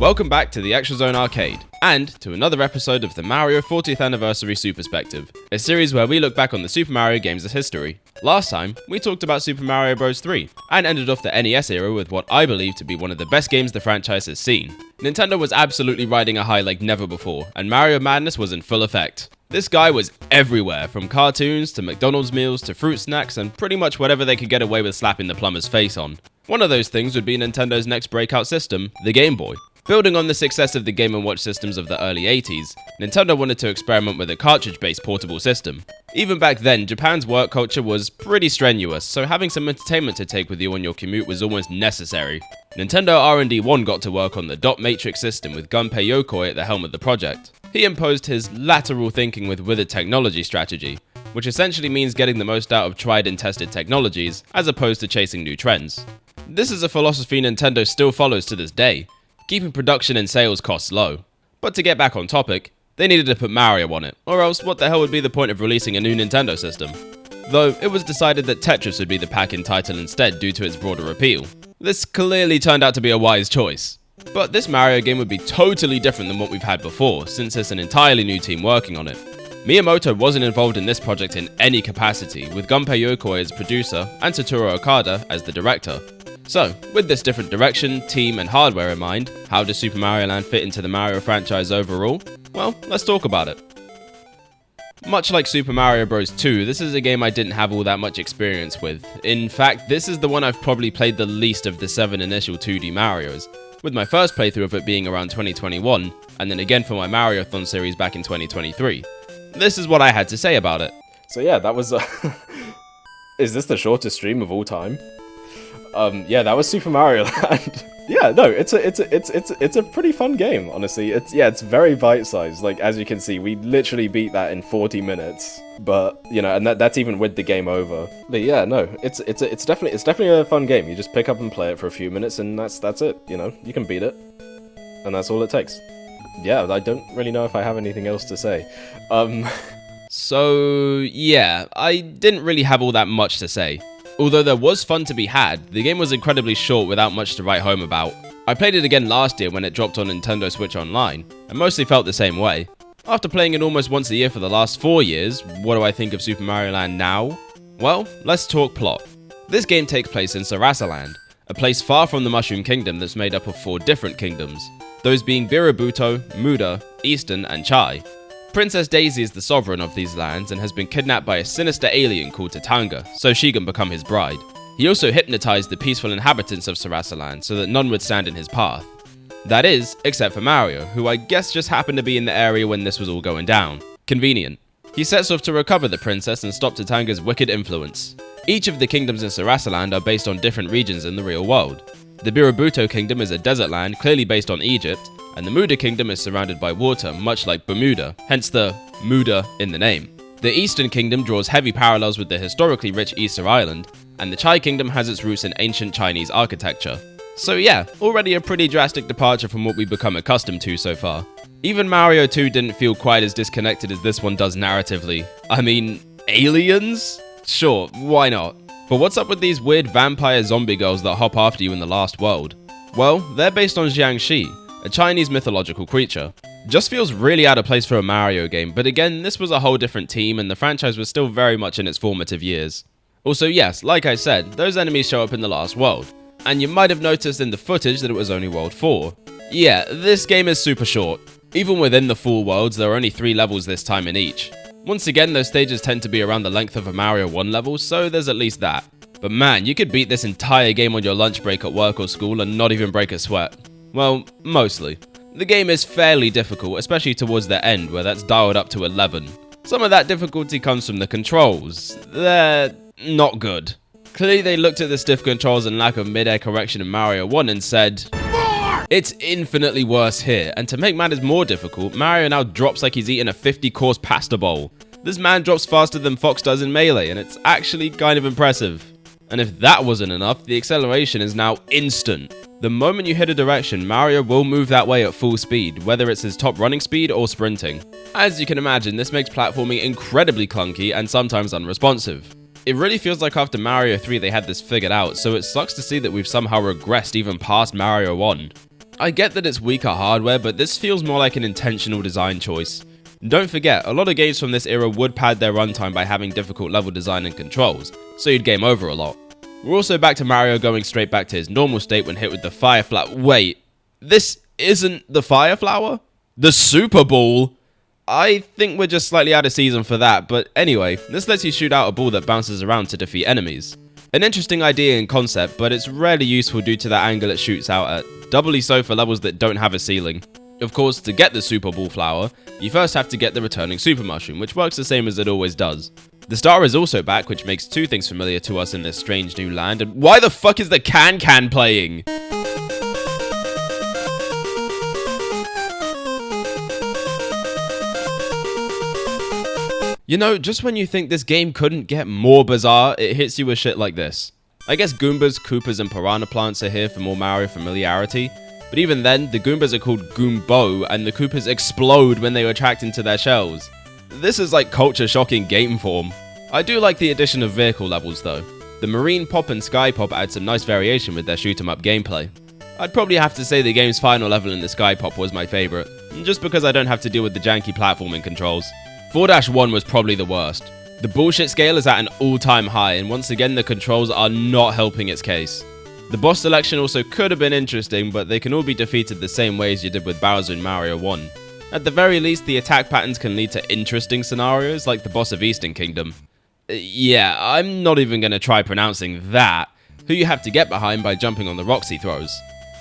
Welcome back to the Extra Zone Arcade, and to another episode of the Mario 40th Anniversary Retrospective, a series where we look back on the Super Mario games as history. Last time, we talked about Super Mario Bros. 3, and ended off the NES era with what I believe to be one of the best games the franchise has seen. Nintendo was absolutely riding a high like never before, and Mario Madness was in full effect. This guy was everywhere, from cartoons to McDonald's meals to fruit snacks and pretty much whatever they could get away with slapping the plumber's face on. One of those things would be Nintendo's next breakout system, the Game Boy. Building on the success of the Game & Watch systems of the early 80s, Nintendo wanted to experiment with a cartridge-based portable system. Even back then, Japan's work culture was pretty strenuous, so having some entertainment to take with you on your commute was almost necessary. Nintendo R&D 1 got to work on the dot matrix system with Gunpei Yokoi at the helm of the project. He imposed his lateral thinking with withered technology strategy, which essentially means getting the most out of tried and tested technologies, as opposed to chasing new trends. This is a philosophy Nintendo still follows to this day, keeping production and sales costs low. But to get back on topic, they needed to put Mario on it, or else what the hell would be the point of releasing a new Nintendo system? Though, it was decided that Tetris would be the pack-in title instead due to its broader appeal. This clearly turned out to be a wise choice. But this Mario game would be totally different than what we've had before, since it's an entirely new team working on it. Miyamoto wasn't involved in this project in any capacity, with Gunpei Yokoi as producer and Satoru Okada as the director. So, with this different direction, team, and hardware in mind, how does Super Mario Land fit into the Mario franchise overall? Well, let's talk about it. Much like Super Mario Bros. 2, this is a game I didn't have all that much experience with. In fact, this is the one I've probably played the least of the 7 initial 2D Marios, with my first playthrough of it being around 2021, and then again for my Mariothon series back in 2023. This is what I had to say about it. So yeah, that was Is this the shortest stream of all time? Yeah, that was Super Mario Land. Yeah, no, it's a pretty fun game, honestly. It's very bite-sized. Like, as you can see, we literally beat that in 40 minutes. But, you know, and that's even with the game over. But yeah, no, it's definitely a fun game. You just pick up and play it for a few minutes and that's it, you know. You can beat it. And that's all it takes. Yeah, I don't really know if I have anything else to say. So, yeah, I didn't really have all that much to say. Although there was fun to be had, the game was incredibly short without much to write home about. I played it again last year when it dropped on Nintendo Switch Online, and mostly felt the same way. After playing it almost once a year for the last 4 years, what do I think of Super Mario Land now? Well, let's talk plot. This game takes place in Sarasaland, a place far from the Mushroom Kingdom that's made up of 4 different kingdoms, those being Birabuto, Muda, Eastern, and Chai. Princess Daisy is the sovereign of these lands and has been kidnapped by a sinister alien called Tatanga, so she can become his bride. He also hypnotized the peaceful inhabitants of Sarasaland so that none would stand in his path. That is, except for Mario, who I guess just happened to be in the area when this was all going down. Convenient. He sets off to recover the princess and stop Tatanga's wicked influence. Each of the kingdoms in Sarasaland are based on different regions in the real world. The Birabuto kingdom is a desert land clearly based on Egypt, and the Muda kingdom is surrounded by water, much like Bermuda, hence the Muda in the name. The Eastern kingdom draws heavy parallels with the historically rich Easter Island, and the Chai kingdom has its roots in ancient Chinese architecture. So yeah, already a pretty drastic departure from what we've become accustomed to so far. Even Mario 2 didn't feel quite as disconnected as this one does narratively. I mean, aliens? Sure, why not? But what's up with these weird vampire zombie girls that hop after you in the last world? Well, they're based on Jiangxi, a Chinese mythological creature. Just feels really out of place for a Mario game, but again, this was a whole different team and the franchise was still very much in its formative years. Also yes, like I said, those enemies show up in the last world, and you might have noticed in the footage that it was only World 4. Yeah, this game is super short. Even within the 4 worlds, there are only 3 levels this time in each. Once again, those stages tend to be around the length of a Mario 1 level, so there's at least that. But man, you could beat this entire game on your lunch break at work or school and not even break a sweat. Well, mostly. The game is fairly difficult, especially towards the end where that's dialed up to 11. Some of that difficulty comes from the controls. They're not good. Clearly they looked at the stiff controls and lack of mid-air correction in Mario 1 and said, "More! It's infinitely worse here, and to make matters more difficult, Mario now drops like he's eaten a 50-course pasta bowl. This man drops faster than Fox does in Melee, and it's actually kind of impressive. And if that wasn't enough, the acceleration is now instant. The moment you hit a direction, Mario will move that way at full speed, whether it's his top running speed or sprinting. As you can imagine, this makes platforming incredibly clunky and sometimes unresponsive. It really feels like after Mario 3 they had this figured out, so it sucks to see that we've somehow regressed even past Mario 1. I get that it's weaker hardware, but this feels more like an intentional design choice. Don't forget, a lot of games from this era would pad their runtime by having difficult level design and controls, so you'd game over a lot. We're also back to Mario going straight back to his normal state when hit with the fire flower. Wait, this isn't the fire flower? The Super Ball? I think we're just slightly out of season for that, but anyway, this lets you shoot out a ball that bounces around to defeat enemies. An interesting idea in concept, but it's rarely useful due to that angle it shoots out at, doubly so for levels that don't have a ceiling. Of course, to get the Super Ball flower, you first have to get the returning Super Mushroom, which works the same as it always does. The star is also back, which makes two things familiar to us in this strange new land, and why the fuck is the can playing? You know, just when you think this game couldn't get more bizarre, it hits you with shit like this. I guess Goombas, Koopas, and Piranha Plants are here for more Mario familiarity, but even then, the Goombas are called Goombo, and the Koopas explode when they retract into their shells. This is like culture-shocking game form. I do like the addition of vehicle levels though. The Marine Pop and Sky Pop add some nice variation with their shoot-'em-up gameplay. I'd probably have to say the game's final level in the Sky Pop was my favourite, just because I don't have to deal with the janky platforming controls. 4-1 was probably the worst. The bullshit scale is at an all-time high, and once again the controls are not helping its case. The boss selection also could have been interesting, but they can all be defeated the same way as you did with Bowser in Mario 1. At the very least, the attack patterns can lead to interesting scenarios, like the boss of Eastern Kingdom. Yeah, I'm not even going to try pronouncing that, who you have to get behind by jumping on the rocks he throws.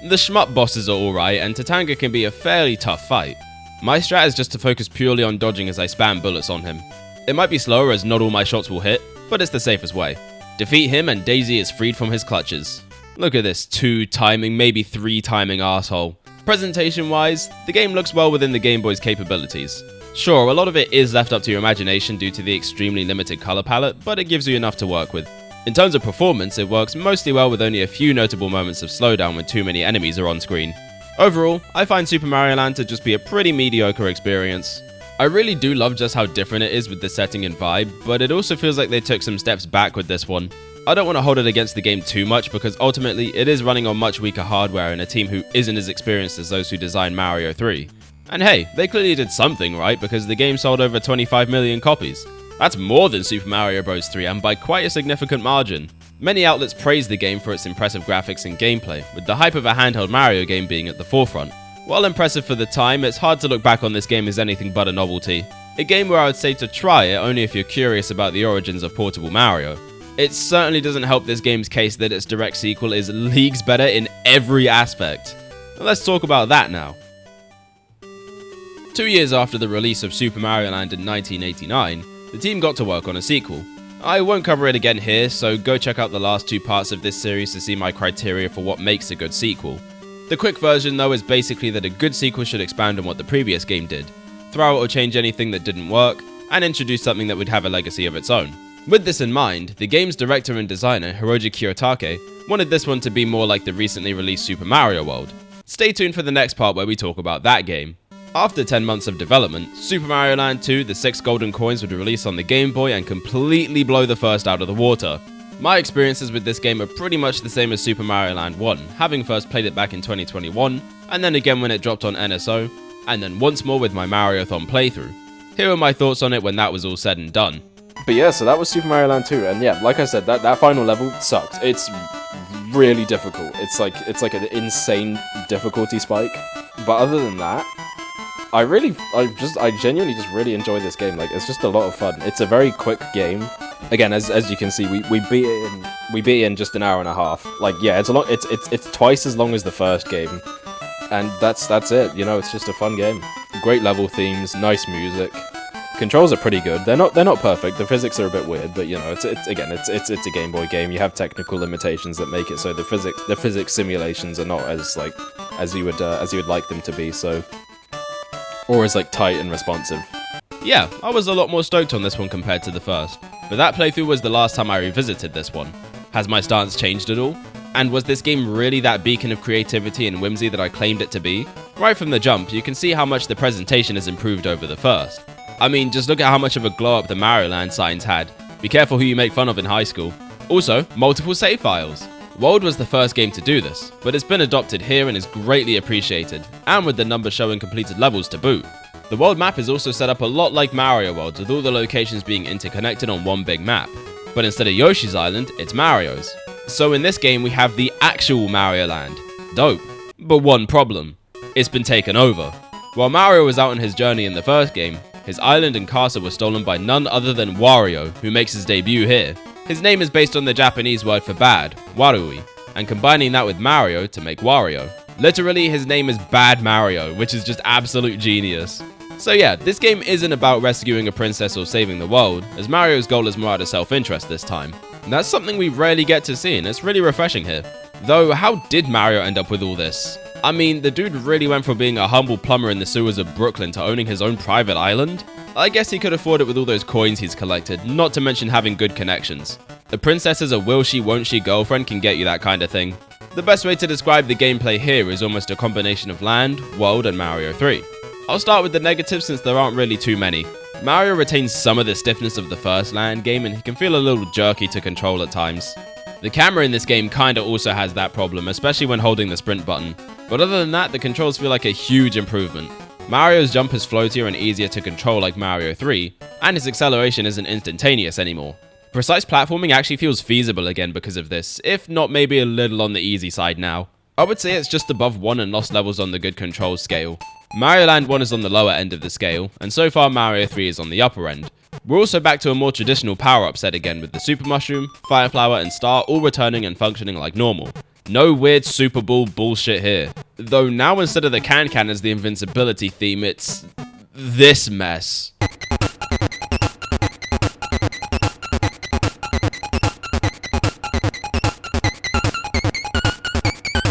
The shmup bosses are alright, and Tatanga can be a fairly tough fight. My strat is just to focus purely on dodging as I spam bullets on him. It might be slower as not all my shots will hit, but it's the safest way. Defeat him and Daisy is freed from his clutches. Look at this 2 timing, maybe 3 timing arsehole. Presentation wise, the game looks well within the Game Boy's capabilities. Sure, a lot of it is left up to your imagination due to the extremely limited color palette, but it gives you enough to work with. In terms of performance, it works mostly well with only a few notable moments of slowdown when too many enemies are on screen. Overall, I find Super Mario Land to just be a pretty mediocre experience. I really do love just how different it is with the setting and vibe, but it also feels like they took some steps back with this one. I don't want to hold it against the game too much because ultimately it is running on much weaker hardware and a team who isn't as experienced as those who designed Mario 3. And hey, they clearly did something right because the game sold over 25 million copies. That's more than Super Mario Bros. 3 and by quite a significant margin. Many outlets praise the game for its impressive graphics and gameplay, with the hype of a handheld Mario game being at the forefront. While impressive for the time, it's hard to look back on this game as anything but a novelty. A game where I would say to try it only if you're curious about the origins of portable Mario. It certainly doesn't help this game's case that its direct sequel is leagues better in every aspect. Let's talk about that now. 2 years after the release of Super Mario Land in 1989, the team got to work on a sequel. I won't cover it again here, so go check out the last 2 parts of this series to see my criteria for what makes a good sequel. The quick version though is basically that a good sequel should expand on what the previous game did, throw out or change anything that didn't work, and introduce something that would have a legacy of its own. With this in mind, the game's director and designer, Hiroji Kiyotake, wanted this one to be more like the recently released Super Mario World. Stay tuned for the next part where we talk about that game. After 10 months of development, Super Mario Land 2, the 6 golden coins would release on the Game Boy and completely blow the first out of the water. My experiences with this game are pretty much the same as Super Mario Land 1, having first played it back in 2021, and then again when it dropped on NSO, and then once more with my Mariothon playthrough. Here are my thoughts on it when that was all said and done. But yeah, so that was Super Mario Land 2, and yeah, like I said, that final level sucks. It's really difficult. It's like an insane difficulty spike. But other than that, I genuinely just really enjoy this game. Like, it's just a lot of fun. It's a very quick game. Again, as you can see, we beat it in just an hour and a half. Like, yeah, it's twice as long as the first game, and that's it. You know, it's just a fun game. Great level themes, nice music. Controls are pretty good. They're not perfect. The physics are a bit weird, but you know, it's a Game Boy game. You have technical limitations that make it so the physics simulations are not as you would like them to be. So. Or as tight and responsive. Yeah, I was a lot more stoked on this one compared to the first, but that playthrough was the last time I revisited this one. Has my stance changed at all? And was this game really that beacon of creativity and whimsy that I claimed it to be? Right from the jump, you can see how much the presentation has improved over the first. I mean, just look at how much of a glow up the Mario Land signs had. Be careful who you make fun of in high school. Also, multiple save files. World was the first game to do this, but it's been adopted here and is greatly appreciated, and with the number showing completed levels to boot. The world map is also set up a lot like Mario World, with all the locations being interconnected on one big map, but instead of Yoshi's Island, it's Mario's. So in this game we have the actual Mario Land. Dope. But one problem. It's been taken over. While Mario was out on his journey in the first game, his island and castle were stolen by none other than Wario, who makes his debut here. His name is based on the Japanese word for bad, Warui, and combining that with Mario to make Wario. Literally, his name is Bad Mario, which is just absolute genius. So yeah, this game isn't about rescuing a princess or saving the world, as Mario's goal is more out of self-interest this time. And that's something we rarely get to see, and it's really refreshing here. Though, how did Mario end up with all this? I mean, the dude really went from being a humble plumber in the sewers of Brooklyn to owning his own private island? I guess he could afford it with all those coins he's collected, not to mention having good connections. The princess as a will she won't she girlfriend can get you that kind of thing. The best way to describe the gameplay here is almost a combination of Land, World, and Mario 3. I'll start with the negatives since there aren't really too many. Mario retains some of the stiffness of the first Land game and he can feel a little jerky to control at times. The camera in this game kinda also has that problem, especially when holding the sprint button. But other than that, the controls feel like a huge improvement. Mario's jump is floatier and easier to control like Mario 3, and his acceleration isn't instantaneous anymore. Precise platforming actually feels feasible again because of this, if not maybe a little on the easy side now. I would say it's just above 1 and lost levels on the good control scale. Mario Land 1 is on the lower end of the scale, and so far Mario 3 is on the upper end. We're also back to a more traditional power-up set again with the Super Mushroom, Fire Flower and Star all returning and functioning like normal. No weird Super Ball bullshit here. Though now instead of the can as the invincibility theme, it's this mess.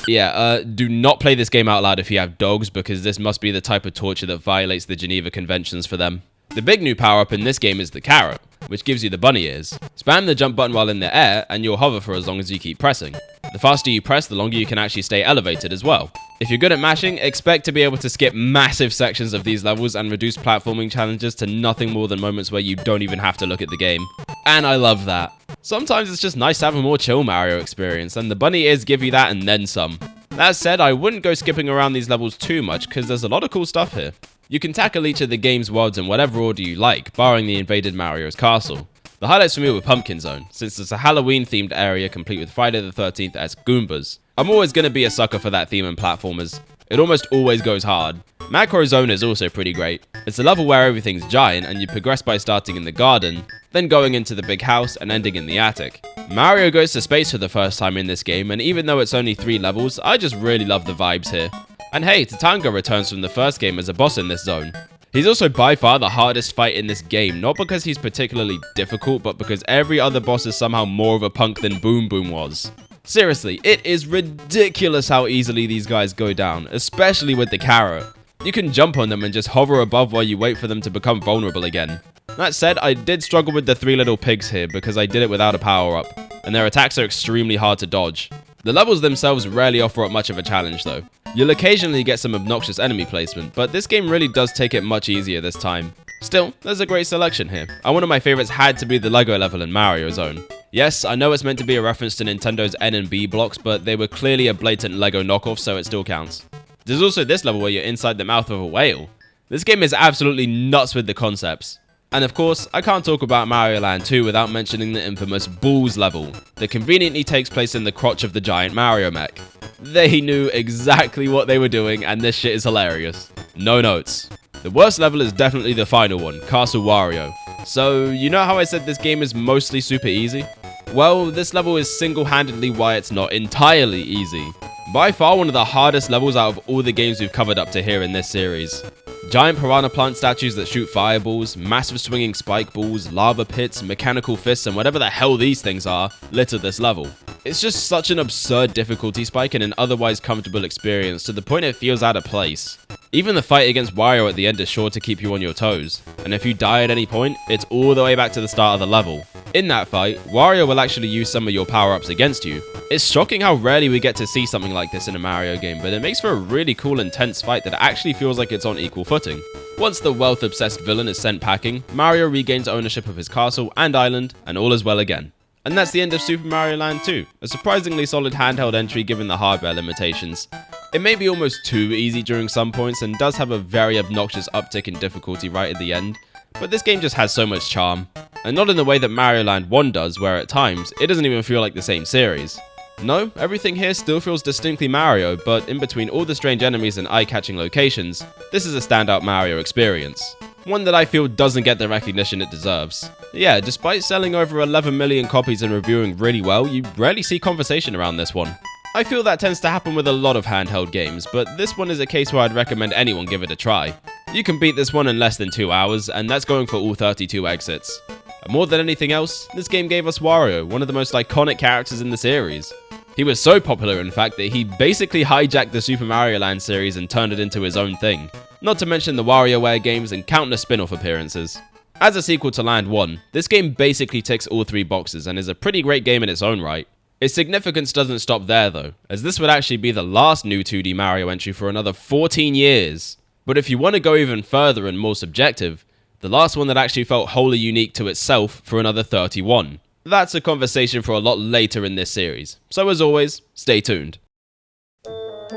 Yeah, do not play this game out loud if you have dogs, because this must be the type of torture that violates the Geneva Conventions for them. The big new power-up in this game is the carrot, which gives you the bunny ears. Spam the jump button while in the air, and you'll hover for as long as you keep pressing. The faster you press, the longer you can actually stay elevated as well. If you're good at mashing, expect to be able to skip massive sections of these levels and reduce platforming challenges to nothing more than moments where you don't even have to look at the game. And I love that. Sometimes it's just nice to have a more chill Mario experience, and the bunny ears give you that and then some. That said, I wouldn't go skipping around these levels too much, because there's a lot of cool stuff here. You can tackle each of the game's worlds in whatever order you like, barring the invaded Mario's castle. The highlights for me were Pumpkin Zone, since it's a Halloween-themed area complete with Friday the 13th-esque Goombas. I'm always going to be a sucker for that theme in platformers. It almost always goes hard. Macro Zone is also pretty great. It's a level where everything's giant and you progress by starting in the garden, then going into the big house and ending in the attic. Mario goes to space for the first time in this game, and even though it's only 3 levels, I just really love the vibes here. And hey, Tatanga returns from the first game as a boss in this zone. He's also by far the hardest fight in this game, not because he's particularly difficult, but because every other boss is somehow more of a punk than Boom Boom was. Seriously, it is ridiculous how easily these guys go down, especially with the carrot. You can jump on them and just hover above while you wait for them to become vulnerable again. That said, I did struggle with the 3 little pigs here because I did it without a power-up, and their attacks are extremely hard to dodge. The levels themselves rarely offer up much of a challenge though. You'll occasionally get some obnoxious enemy placement, but this game really does take it much easier this time. Still, there's a great selection here, and one of my favorites had to be the Lego level in Mario Zone. Yes, I know it's meant to be a reference to Nintendo's N and B blocks, but they were clearly a blatant Lego knockoff, so it still counts. There's also this level where you're inside the mouth of a whale. This game is absolutely nuts with the concepts. And of course, I can't talk about Mario Land 2 without mentioning the infamous Balls level, that conveniently takes place in the crotch of the giant Mario mech. They knew exactly what they were doing, and this shit is hilarious. No notes. The worst level is definitely the final one, Castle Wario. So, you know how I said this game is mostly super easy? Well, this level is single-handedly why it's not entirely easy. By far one of the hardest levels out of all the games we've covered up to here in this series. Giant piranha plant statues that shoot fireballs, massive swinging spike balls, lava pits, mechanical fists, and whatever the hell these things are, litter this level. It's just such an absurd difficulty spike in an otherwise comfortable experience to the point it feels out of place. Even the fight against Wario at the end is sure to keep you on your toes, and if you die at any point, it's all the way back to the start of the level. In that fight, Wario will actually use some of your power-ups against you. It's shocking how rarely we get to see something like this in a Mario game, but it makes for a really cool intense fight that actually feels like it's on equal footing. Once the wealth-obsessed villain is sent packing, Mario regains ownership of his castle and island, and all is well again. And that's the end of Super Mario Land 2, a surprisingly solid handheld entry given the hardware limitations. It may be almost too easy during some points and does have a very obnoxious uptick in difficulty right at the end, but this game just has so much charm. And not in the way that Mario Land 1 does, where at times, it doesn't even feel like the same series. No, everything here still feels distinctly Mario, but in between all the strange enemies and eye-catching locations, this is a standout Mario experience. One that I feel doesn't get the recognition it deserves. Yeah, despite selling over 11 million copies and reviewing really well, you rarely see conversation around this one. I feel that tends to happen with a lot of handheld games, but this one is a case where I'd recommend anyone give it a try. You can beat this one in less than 2 hours, and that's going for all 32 exits. And more than anything else, this game gave us Wario, one of the most iconic characters in the series. He was so popular, in fact, that he basically hijacked the Super Mario Land series and turned it into his own thing. Not to mention the WarioWare games and countless spin-off appearances. As a sequel to Land 1, this game basically ticks all 3 boxes and is a pretty great game in its own right. Its significance doesn't stop there though, as this would actually be the last new 2D Mario entry for another 14 years. But if you want to go even further and more subjective, the last one that actually felt wholly unique to itself for another 31. That's a conversation for a lot later in this series, so as always, stay tuned.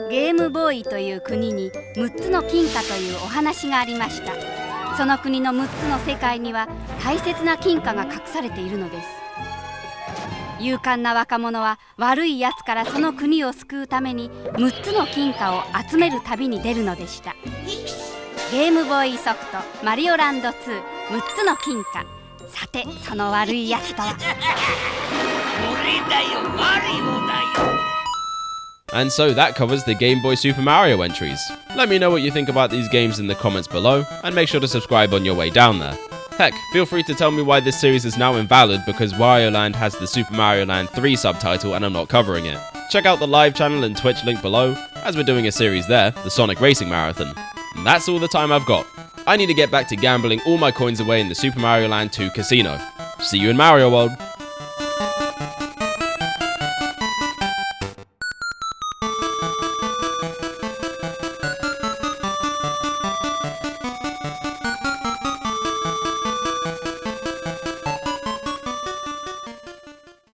ゲームボーイという国に6つの金貨というお話がありました。その国の6つの世界には大切な金貨が隠されているのです。勇敢な若者は悪いやつからその国を救うために6つの金貨を集める旅に出るのでした。ゲームボーイソフトマリオランド2、6つの金貨。さて、その悪いやつとは。俺だよ、マリオだよ。And so that covers the Game Boy Super Mario entries. Let me know what you think about these games in the comments below, and make sure to subscribe on your way down there. Heck, feel free to tell me why this series is now invalid because Wario Land has the Super Mario Land 3 subtitle and I'm not covering it. Check out the live channel and Twitch link below, as we're doing a series there, the Sonic Racing Marathon. And that's all the time I've got. I need to get back to gambling all my coins away in the Super Mario Land 2 casino. See you in Mario World!